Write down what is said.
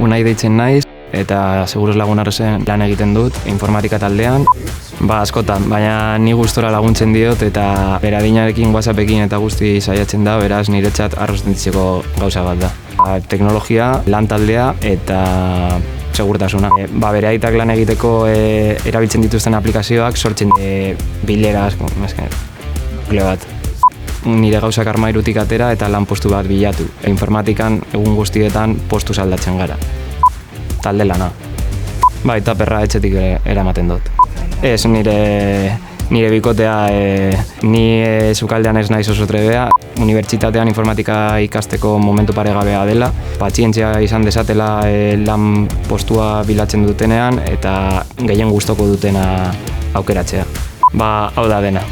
Unai deitzen naiz, eta Seguros Lagun Arrosen lan egiten dut, informatika taldean. Askotan, baina ni gustora laguntzen diot eta bere adinarekin WhatsAppekin eta guzti saiatzen da, beraz niretzat arroz dentitzeko gauza bat da. Teknologia, lan taldea eta segurtasuna. Bere aitak lan egiteko erabiltzen dituzten aplikazioak sortzen bilera asko, nukleo bat. Nire gauzak armairutik atera eta lanpostu bat bilatu. Informatikan egun guztietan postu aldatzen gara. Talde lana. Eta perra etxetik eramaten dut. Ez, nire bikotea, ni sukaldean ez naiz oso trebea. Unibertsitatean informatika ikasteko momentu paregabea dela. Patzientzia izan desatela lan postua bilatzen dutenean eta gehien gustoko dutena aukeratzea. Hau da dena.